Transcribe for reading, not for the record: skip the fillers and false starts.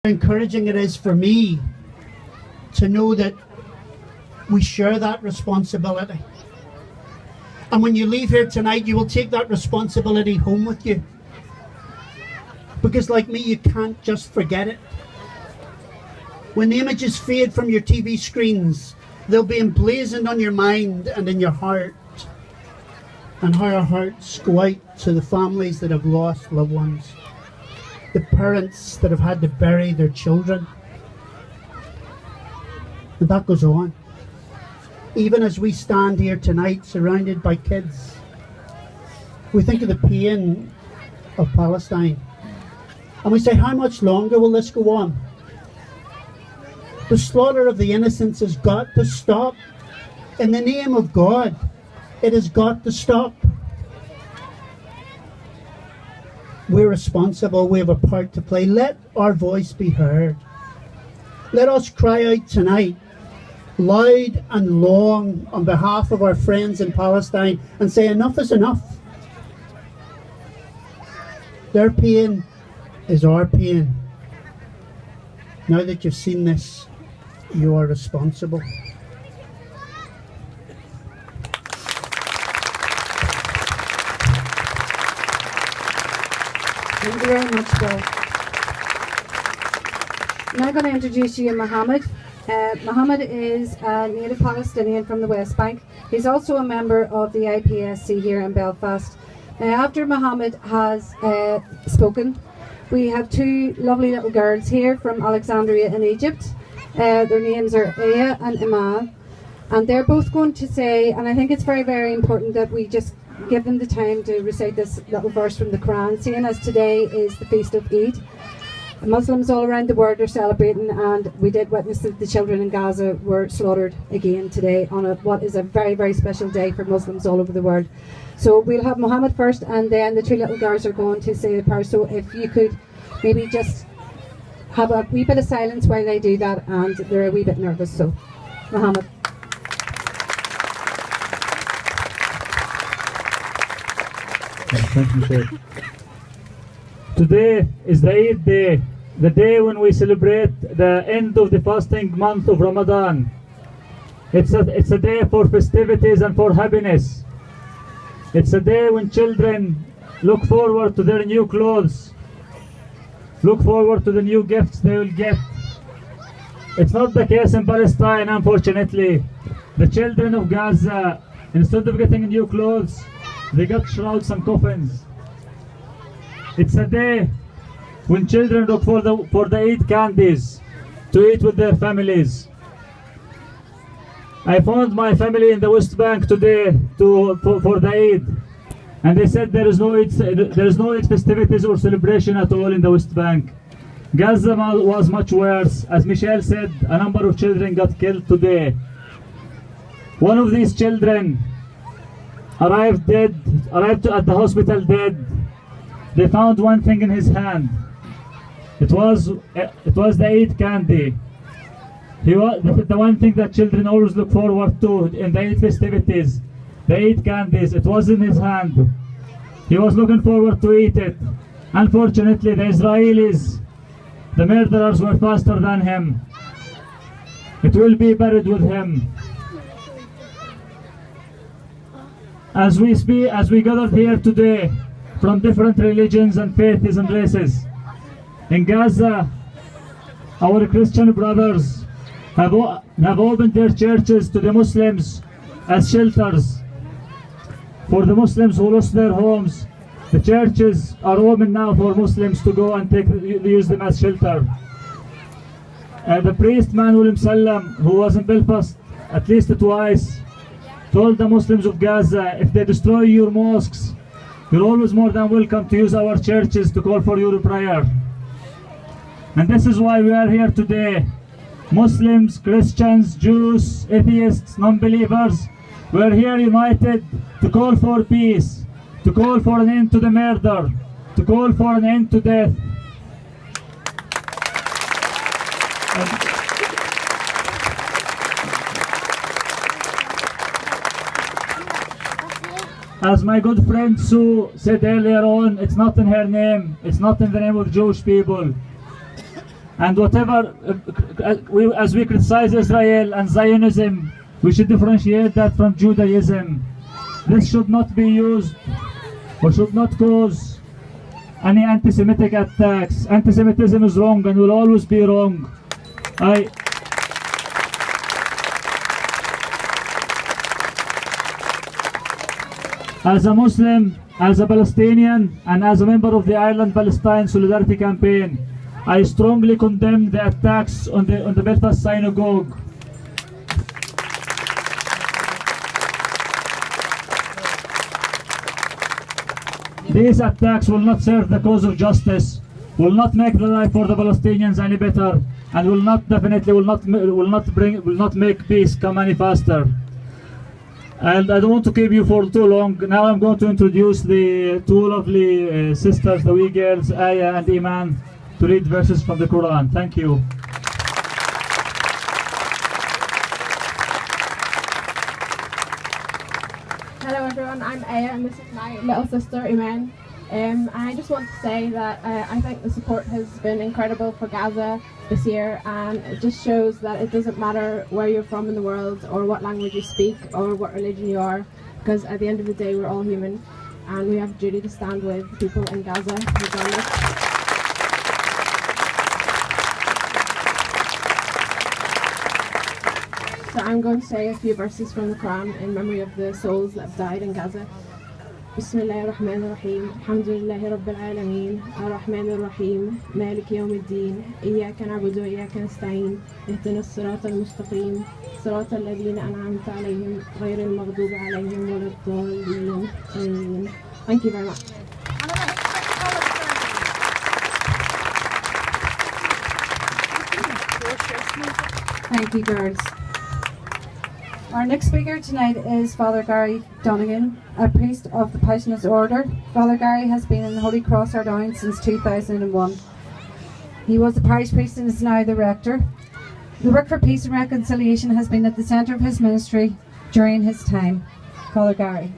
encouraging it is for me to know that we share that responsibility. And when you leave here tonight, you will take that responsibility home with you. Because like me, you can't just forget it. When the images fade from your TV screens, they'll be emblazoned on your mind and in your heart. And how our hearts go out to the families that have lost loved ones, the parents that have had to bury their children. And that goes on. Even as we stand here tonight surrounded by kids, we think of the pain of Palestine. And we say, how much longer will this go on? The slaughter of the innocents has got to stop. In the name of God, it has got to stop. We're responsible, we have a part to play. Let our voice be heard. Let us cry out tonight, loud and long, on behalf of our friends in Palestine, and say enough is enough. Their pain is our pain. Now that you've seen this, you are responsible. Thank you very much, Bill. Now I'm going to introduce you Mohammed. Mohammed is a native Palestinian from the West Bank. He's also a member of the IPSC here in Belfast. Now, after Mohammed has spoken, we have two lovely little girls here from Alexandria in Egypt. Their names are Aya and Iman, and they're both going to say, and I think it's very, very important that we just give them the time to recite this little verse from the Quran, seeing as today is the feast of Eid. Muslims all around the world are celebrating, and we did witness that the children in Gaza were slaughtered again today on what is a very, very special day for Muslims all over the world. So we'll have Mohammed first, and then the two little girls are going to say the prayer. So if you could maybe just have a wee bit of silence while they do that, and they're a wee bit nervous. So, Mohammed. Thank you, Sheikh. Today is the Eid day, the day when we celebrate the end of the fasting month of Ramadan. It's a day for festivities and for happiness. It's a day when children look forward to their new clothes, look forward to the new gifts they will get. It's not the case in Palestine, unfortunately. The children of Gaza, instead of getting new clothes, they got shrouds and coffins. It's a day when children look for the Eid candies to eat with their families. I found my family in the West Bank today for the Eid, and they said there is no Eid festivities or celebration at all in the West Bank. Gaza was much worse. As Michelle said, a number of children got killed today. One of these children arrived at the hospital dead. They found one thing in his hand. It was the Eid candy. The one thing that children always look forward to in the Eid festivities, the Eid candies. It was in his hand. He was looking forward to eat it. Unfortunately, the Israelis, the murderers, were faster than him. It will be buried with him. As we gathered here today from different religions and faiths and races, in Gaza, our Christian brothers have opened their churches to the Muslims as shelters. For the Muslims who lost their homes, the churches are open now for Muslims to go and use them as shelter. The priest Manuel Msallam, who was in Belfast at least twice, told the Muslims of Gaza, if they destroy your mosques, you're always more than welcome to use our churches to call for your prayer. And this is why we are here today. Muslims, Christians, Jews, atheists, non-believers, we're here united to call for peace, to call for an end to the murder, to call for an end to death. As my good friend Sue said earlier on, it's not in her name, it's not in the name of Jewish people. And whatever, as we criticize Israel and Zionism, we should differentiate that from Judaism. This should not be used or should not cause any anti-Semitic attacks. Anti-Semitism is wrong and will always be wrong. As a Muslim, as a Palestinian, and as a member of the Ireland Palestine Solidarity campaign, I strongly condemn the attacks on the Belfast synagogue. These attacks will not serve the cause of justice, will not make the life for the Palestinians any better, and will not make peace come any faster. And I don't want to keep you for too long. Now I'm going to introduce the two lovely sisters, the wee girls, Aya and Iman, to read verses from the Quran. Thank you. Hello everyone, I'm Aya and this is my little sister Iman. I just want to say that I think the support has been incredible for Gaza this year, and it just shows that it doesn't matter where you're from in the world or what language you speak or what religion you are, because at the end of the day we're all human and we have a duty to stand with people in Gaza regardless. So I'm going to say a few verses from the Quran in memory of the souls that have died in Gaza. بسم الله الرحمن الرحيم الحمد لله رب العالمين الرحمن الرحيم مالك يوم الدين إياك نعبد وإياك نستعين اهدنا الصراط المستقيم صراط الذين أنعمت عليهم غير المغضوب عليهم ولا الضالين آمين. Thank you very much. Thank you, girls. Our next speaker tonight is Father Gary Donegan, a priest of the Passionist Order. Father Gary has been in the Holy Cross Ardoyne since 2001. He was the parish priest and is now the rector. The work for peace and reconciliation has been at the centre of his ministry during his time. Father Gary.